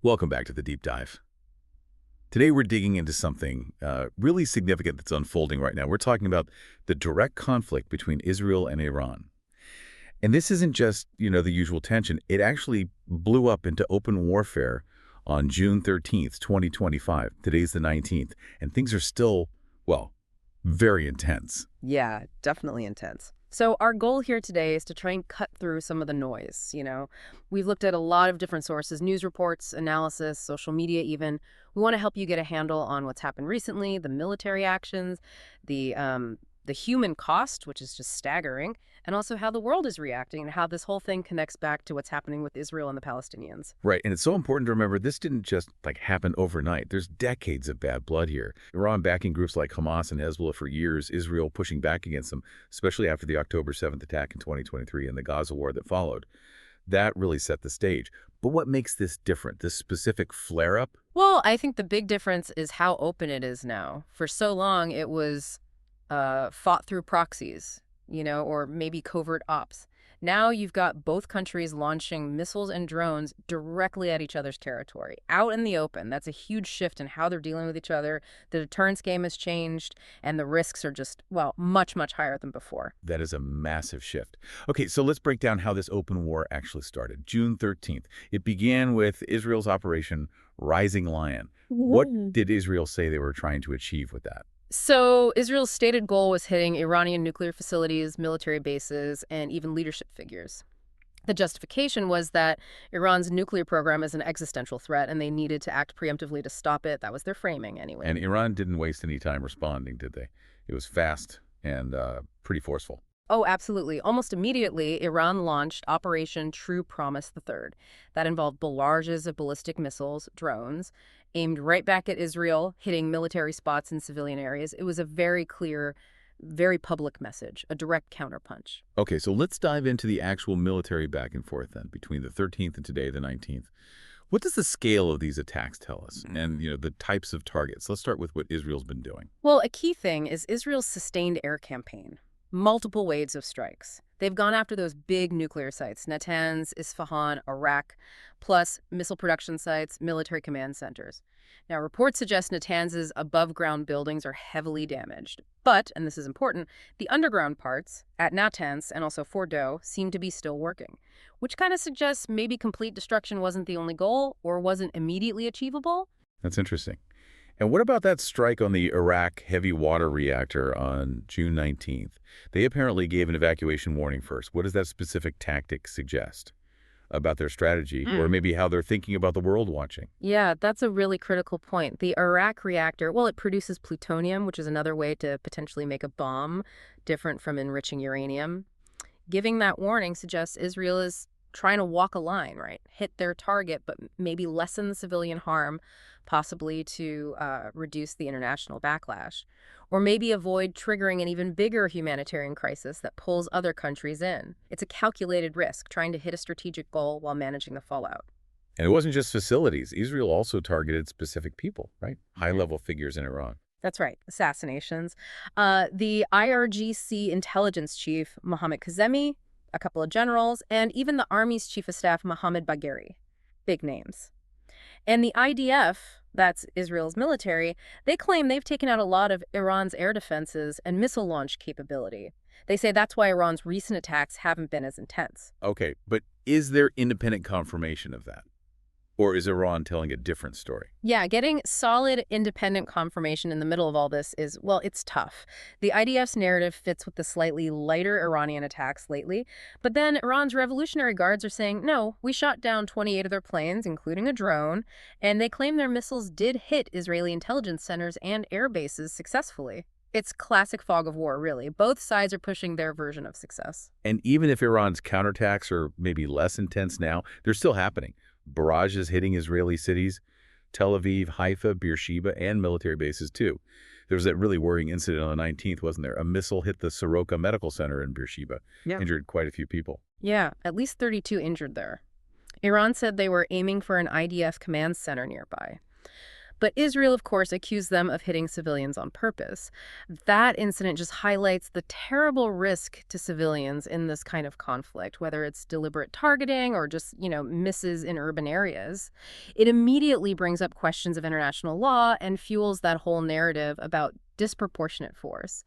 Welcome back to the Deep Dive. Today we're digging into something really significant that's unfolding right now. We're talking about the direct conflict between Israel and Iran. And this isn't just, the usual tension. It actually blew up into open warfare on June 13th, 2025. Today's the 19th, and things are still, well, very intense. Yeah, definitely intense. So our goal here today is to try and cut through some of the noise. We've looked at a lot of different sources, news reports, analysis, social media even. We want to help you get a handle on what's happened recently, the military actions, the human cost, which is just staggering, and also how the world is reacting and how this whole thing connects back to what's happening with Israel and the Palestinians. Right, and it's so important to remember this didn't just happen overnight. There's decades of bad blood here. Iran backing groups like Hamas and Hezbollah for years, Israel pushing back against them, especially after the October 7th attack in 2023 and the Gaza war that followed. That really set the stage. But what makes this different, this specific flare-up? Well, I think the big difference is how open it is now. For so long, it was fought through proxies, or maybe covert ops. Now you've got both countries launching missiles and drones directly at each other's territory, out in the open. That's a huge shift in how they're dealing with each other. The deterrence game has changed, and the risks are just, well, much, much higher than before. That is a massive shift. Okay, so let's break down how this open war actually started. June 13th. It began with Israel's Operation Rising Lion. What did Israel say they were trying to achieve with that? So Israel's stated goal was hitting Iranian nuclear facilities, military bases, and even leadership figures. The justification was that Iran's nuclear program is an existential threat, and they needed to act preemptively to stop it. That was their framing, anyway. And Iran didn't waste any time responding, did they? It was fast and pretty forceful. Oh, absolutely. Almost immediately, Iran launched Operation True Promise the Third. That involved barrages of ballistic missiles, drones, aimed right back at Israel, hitting military spots in civilian areas. It was a very clear, very public message, a direct counterpunch. Okay, so let's dive into the actual military back and forth then, between the 13th and today, the 19th. What does the scale of these attacks tell us? And, the types of targets? Let's start with what Israel's been doing. Well, a key thing is Israel's sustained air campaign. Multiple waves of strikes. They've gone after those big nuclear sites, Natanz, Isfahan, Iraq, plus missile production sites, military command centers. Now, reports suggest Natanz's above-ground buildings are heavily damaged. But, and this is important, the underground parts at Natanz and also Fordow seem to be still working, which kind of suggests maybe complete destruction wasn't the only goal or wasn't immediately achievable. That's interesting. And what about that strike on the Iraq heavy water reactor on June 19th? They apparently gave an evacuation warning first. What does that specific tactic suggest about their strategy, or maybe how they're thinking about the world watching? Yeah, that's a really critical point. The Iraq reactor, well, it produces plutonium, which is another way to potentially make a bomb, different from enriching uranium. Giving that warning suggests Israel is trying to walk a line, right? Hit their target, but maybe lessen the civilian harm, possibly to reduce the international backlash. Or maybe avoid triggering an even bigger humanitarian crisis that pulls other countries in. It's a calculated risk, trying to hit a strategic goal while managing the fallout. And it wasn't just facilities. Israel also targeted specific people, right? High-level figures in Iran. That's right, assassinations. The IRGC intelligence chief, Mohammad Kazemi, a couple of generals, and even the Army's chief of staff, Mohammad Bagheri. Big names. And the IDF, that's Israel's military, they claim they've taken out a lot of Iran's air defenses and missile launch capability. They say that's why Iran's recent attacks haven't been as intense. Okay, but is there independent confirmation of that? Or is Iran telling a different story? Yeah, getting solid independent confirmation in the middle of all this is, well, it's tough. The IDF's narrative fits with the slightly lighter Iranian attacks lately, but then Iran's Revolutionary Guards are saying, no, we shot down 28 of their planes, including a drone, and they claim their missiles did hit Israeli intelligence centers and air bases successfully. It's classic fog of war, really. Both sides are pushing their version of success. And even if Iran's counterattacks are maybe less intense now, they're still happening. Barrages hitting Israeli cities, Tel Aviv, Haifa, Beersheba, and military bases too. There was that really worrying incident on the 19th, wasn't there? A missile hit the Soroka Medical Center in Beersheba, injured quite a few people. Yeah, at least 32 injured there. Iran said they were aiming for an IDF command center nearby. But Israel, of course, accused them of hitting civilians on purpose. That incident just highlights the terrible risk to civilians in this kind of conflict, whether it's deliberate targeting or just, misses in urban areas. It immediately brings up questions of international law and fuels that whole narrative about disproportionate force.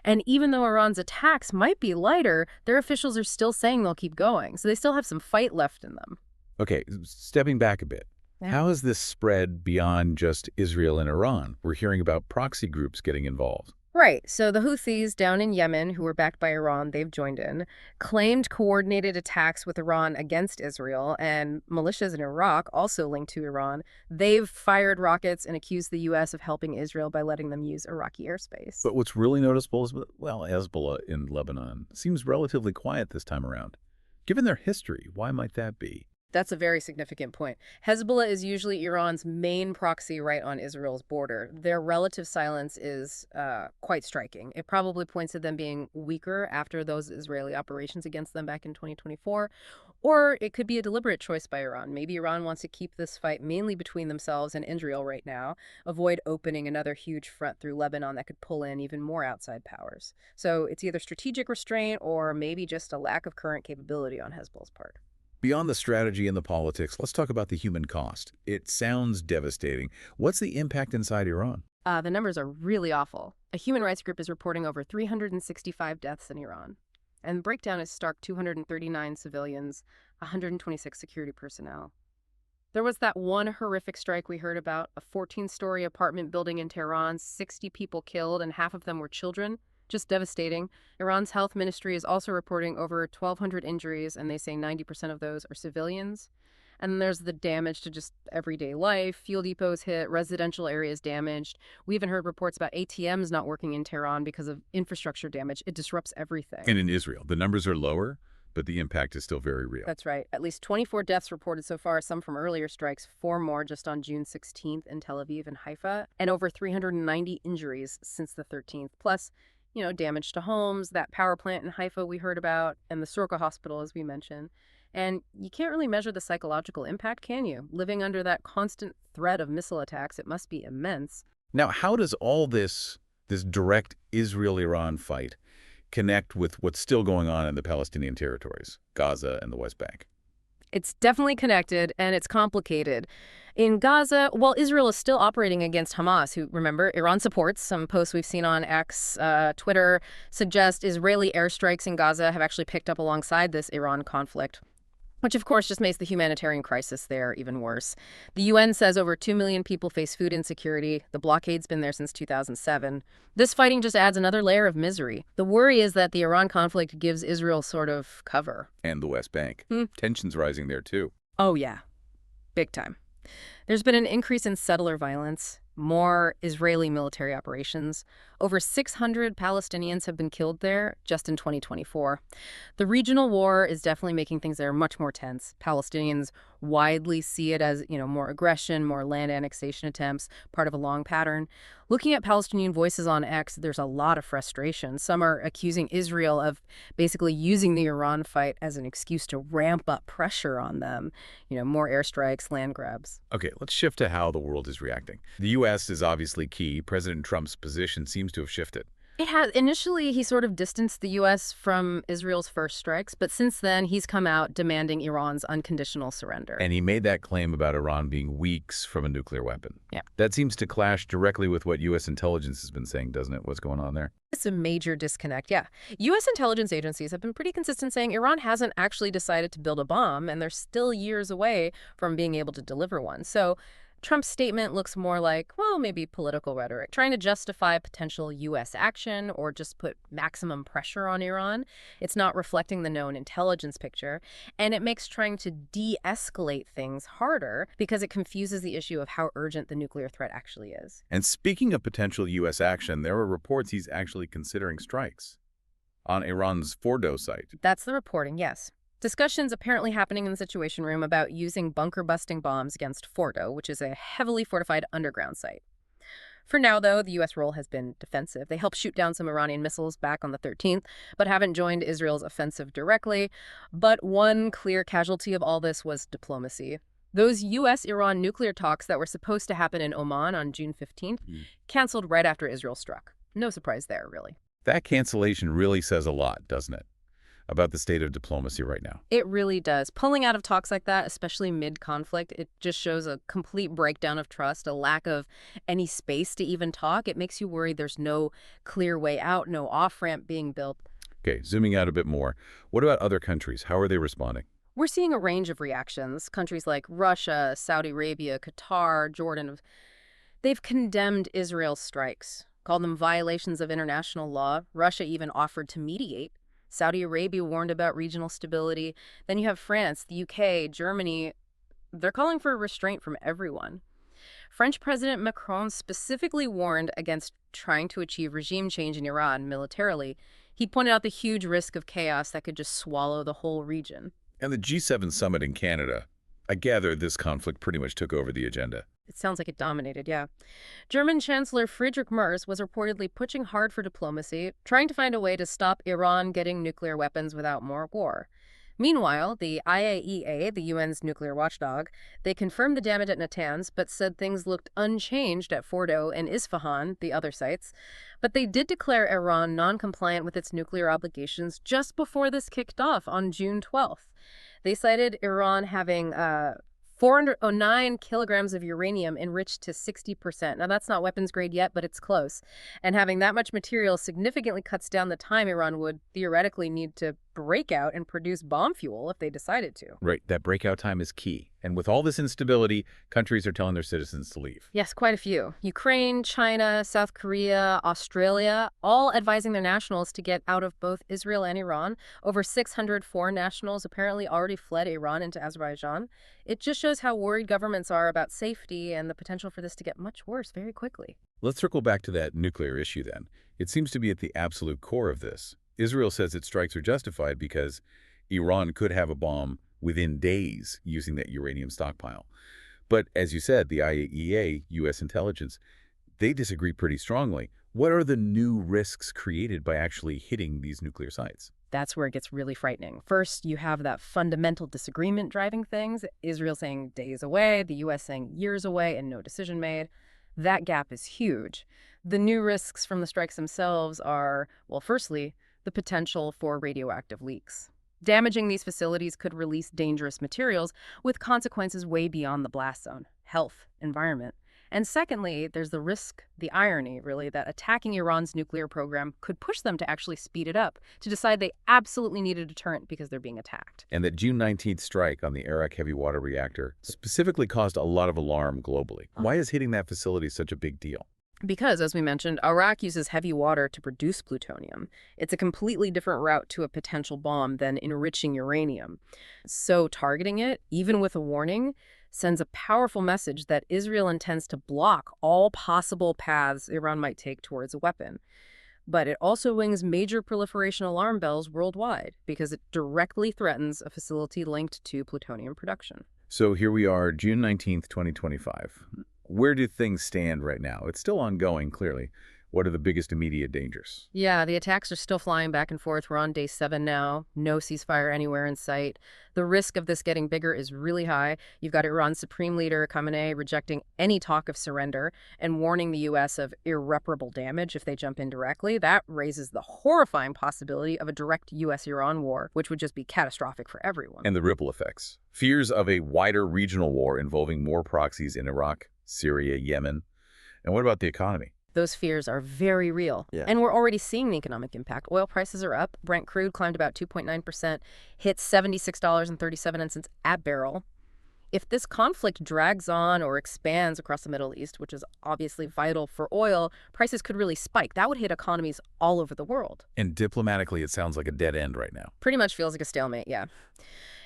And even though Iran's attacks might be lighter, their officials are still saying they'll keep going, so they still have some fight left in them. Okay, stepping back a bit. Yeah. How has this spread beyond just Israel and Iran? We're hearing about proxy groups getting involved. Right. So the Houthis down in Yemen, who were backed by Iran, they've joined in, claimed coordinated attacks with Iran against Israel, and militias in Iraq, also linked to Iran, they've fired rockets and accused the U.S. of helping Israel by letting them use Iraqi airspace. But what's really noticeable is, well, Hezbollah in Lebanon seems relatively quiet this time around. Given their history, why might that be? That's a very significant point. Hezbollah is usually Iran's main proxy right on Israel's border. Their relative silence is quite striking. It probably points to them being weaker after those Israeli operations against them back in 2024. Or it could be a deliberate choice by Iran. Maybe Iran wants to keep this fight mainly between themselves and Israel right now, avoid opening another huge front through Lebanon that could pull in even more outside powers. So it's either strategic restraint or maybe just a lack of current capability on Hezbollah's part. Beyond the strategy and the politics, let's talk about the human cost. It sounds devastating. What's the impact inside Iran? The numbers are really awful. A human rights group is reporting over 365 deaths in Iran. And the breakdown is stark: 239 civilians, 126 security personnel. There was that one horrific strike we heard about, a 14-story apartment building in Tehran, 60 people killed, and half of them were children. Just devastating. Iran's health ministry is also reporting over 1,200 injuries, and they say 90% of those are civilians. And then there's the damage to just everyday life. Fuel depots hit, residential areas damaged. We even heard reports about ATMs not working in Tehran because of infrastructure damage. It disrupts everything. And in Israel, the numbers are lower, but the impact is still very real. That's right. At least 24 deaths reported so far, some from earlier strikes, 4 more just on June 16th in Tel Aviv and Haifa, and over 390 injuries since the 13th. Plus, damage to homes, that power plant in Haifa we heard about, and the Sorka hospital, as we mentioned. And you can't really measure the psychological impact, can you? Living under that constant threat of missile attacks, it must be immense. Now, how does all this direct Israel-Iran fight connect with what's still going on in the Palestinian territories, Gaza and the West Bank? It's definitely connected, and it's complicated. In Gaza, while Israel is still operating against Hamas, who, remember, Iran supports, some posts we've seen on X, Twitter, suggest Israeli airstrikes in Gaza have actually picked up alongside this Iran conflict, which of course just makes the humanitarian crisis there even worse. The UN says over 2 million people face food insecurity. The blockade's been there since 2007. This fighting just adds another layer of misery. The worry is that the Iran conflict gives Israel sort of cover. And the West Bank. Tensions rising there too. Oh yeah, big time. There's been an increase in settler violence, more Israeli military operations. Over 600 Palestinians have been killed there just in 2024. The regional war is definitely making things there much more tense. Palestinians widely see it as, more aggression, more land annexation attempts, part of a long pattern. Looking at Palestinian voices on X, there's a lot of frustration. Some are accusing Israel of basically using the Iran fight as an excuse to ramp up pressure on them. More airstrikes, land grabs. Okay, let's shift to how the world is reacting. The U.S. is obviously key. President Trump's position seems to have shifted. It has. Initially, he sort of distanced the U.S. from Israel's first strikes, but since then, he's come out demanding Iran's unconditional surrender. And he made that claim about Iran being weeks from a nuclear weapon. Yeah. That seems to clash directly with what U.S. intelligence has been saying, doesn't it? What's going on there? It's a major disconnect, yeah. U.S. intelligence agencies have been pretty consistent saying Iran hasn't actually decided to build a bomb, and they're still years away from being able to deliver one. So Trump's statement looks more like, well, maybe political rhetoric, trying to justify potential U.S. action or just put maximum pressure on Iran. It's not reflecting the known intelligence picture, and it makes trying to de-escalate things harder because it confuses the issue of how urgent the nuclear threat actually is. And speaking of potential U.S. action, there are reports he's actually considering strikes on Iran's Fordo site. That's the reporting, yes. Discussions apparently happening in the Situation Room about using bunker-busting bombs against Fordo, which is a heavily fortified underground site. For now, though, the U.S. role has been defensive. They helped shoot down some Iranian missiles back on the 13th, but haven't joined Israel's offensive directly. But one clear casualty of all this was diplomacy. Those U.S.-Iran nuclear talks that were supposed to happen in Oman on June 15th canceled right after Israel struck. No surprise there, really. That cancellation really says a lot, doesn't it, about the state of diplomacy right now? It really does. Pulling out of talks like that, especially mid-conflict, it just shows a complete breakdown of trust, a lack of any space to even talk. It makes you worry there's no clear way out, no off-ramp being built. Okay, zooming out a bit more, what about other countries? How are they responding? We're seeing a range of reactions. Countries like Russia, Saudi Arabia, Qatar, Jordan, they've condemned Israel's strikes, called them violations of international law. Russia even offered to mediate. Saudi Arabia warned about regional stability. Then you have France, the UK, Germany. They're calling for restraint from everyone. French President Macron specifically warned against trying to achieve regime change in Iran militarily. He pointed out the huge risk of chaos that could just swallow the whole region. And the G7 summit in Canada, I gather this conflict pretty much took over the agenda. It sounds like it dominated, yeah. German Chancellor Friedrich Merz was reportedly pushing hard for diplomacy, trying to find a way to stop Iran getting nuclear weapons without more war. Meanwhile, the IAEA, the UN's nuclear watchdog, they confirmed the damage at Natanz, but said things looked unchanged at Fordo and Isfahan, the other sites. But they did declare Iran non-compliant with its nuclear obligations just before this kicked off on June 12th. They cited Iran having 409 kilograms of uranium enriched to 60%. Now, that's not weapons grade yet, but it's close. And having that much material significantly cuts down the time Iran would theoretically need to break out and produce bomb fuel if they decided to. Right, that breakout time is key. And with all this instability, countries are telling their citizens to leave. Yes, quite a few. Ukraine, China, South Korea, Australia, all advising their nationals to get out of both Israel and Iran. Over 600 foreign nationals apparently already fled Iran into Azerbaijan. It just shows how worried governments are about safety and the potential for this to get much worse very quickly. Let's circle back to that nuclear issue then. It seems to be at the absolute core of this. Israel says its strikes are justified because Iran could have a bomb within days using that uranium stockpile. But as you said, the IAEA, U.S. intelligence, they disagree pretty strongly. What are the new risks created by actually hitting these nuclear sites? That's where it gets really frightening. First, you have that fundamental disagreement driving things. Israel saying days away, the U.S. saying years away and no decision made. That gap is huge. The new risks from the strikes themselves are, well, firstly, the potential for radioactive leaks. Damaging these facilities could release dangerous materials with consequences way beyond the blast zone, health, environment. And secondly, there's the risk, the irony, really, that attacking Iran's nuclear program could push them to actually speed it up, to decide they absolutely need a deterrent because they're being attacked. And that June 19th strike on the Arak heavy water reactor specifically caused a lot of alarm globally. Why is hitting that facility such a big deal? Because, as we mentioned, Arak uses heavy water to produce plutonium. It's a completely different route to a potential bomb than enriching uranium. So targeting it, even with a warning, sends a powerful message that Israel intends to block all possible paths Iran might take towards a weapon. But it also rings major proliferation alarm bells worldwide because it directly threatens a facility linked to plutonium production. So here we are, June 19th, 2025. Where do things stand right now? It's still ongoing, clearly. What are the biggest immediate dangers? Yeah, the attacks are still flying back and forth. We're on day 7 now. No ceasefire anywhere in sight. The risk of this getting bigger is really high. You've got Iran's Supreme Leader Khamenei rejecting any talk of surrender and warning the U.S. of irreparable damage if they jump in directly. That raises the horrifying possibility of a direct U.S.-Iran war, which would just be catastrophic for everyone. And the ripple effects. Fears of a wider regional war involving more proxies in Iraq, Syria, Yemen. And what about the economy? Those fears are very real. Yeah. And we're already seeing the economic impact. Oil prices are up. Brent crude climbed about 2.9%, hit $76.37 at barrel. If this conflict drags on or expands across the Middle East, which is obviously vital for oil, prices could really spike. That would hit economies all over the world. And diplomatically, it sounds like a dead end right now. Pretty much feels like a stalemate, yeah.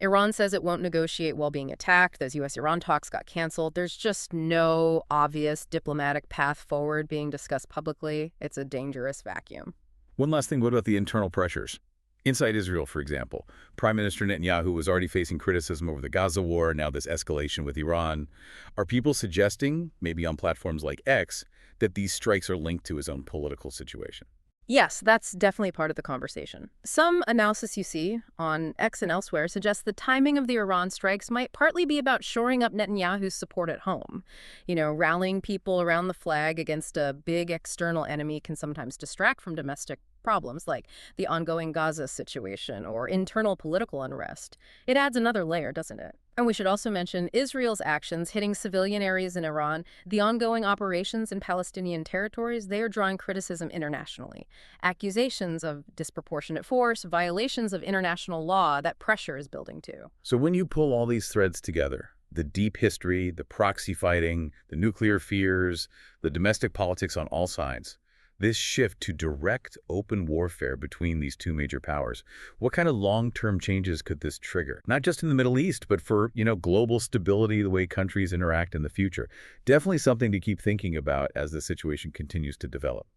Iran says it won't negotiate while being attacked. Those U.S.-Iran talks got canceled. There's just no obvious diplomatic path forward being discussed publicly. It's a dangerous vacuum. One last thing, what about the internal pressures? Inside Israel, for example, Prime Minister Netanyahu was already facing criticism over the Gaza war, now this escalation with Iran. Are people suggesting, maybe on platforms like X, that these strikes are linked to his own political situation? Yes, that's definitely part of the conversation. Some analysis you see on X and elsewhere suggests the timing of the Iran strikes might partly be about shoring up Netanyahu's support at home. Rallying people around the flag against a big external enemy can sometimes distract from domestic problems like the ongoing Gaza situation or internal political unrest. It adds another layer, doesn't it? And we should also mention Israel's actions hitting civilian areas in Iran, the ongoing operations in Palestinian territories, they are drawing criticism internationally. Accusations of disproportionate force, violations of international law, that pressure is building too. So when you pull all these threads together, the deep history, the proxy fighting, the nuclear fears, the domestic politics on all sides, this shift to direct open warfare between these two major powers, what kind of long-term changes could this trigger? Not just in the Middle East, but for, global stability, the way countries interact in the future. Definitely something to keep thinking about as the situation continues to develop.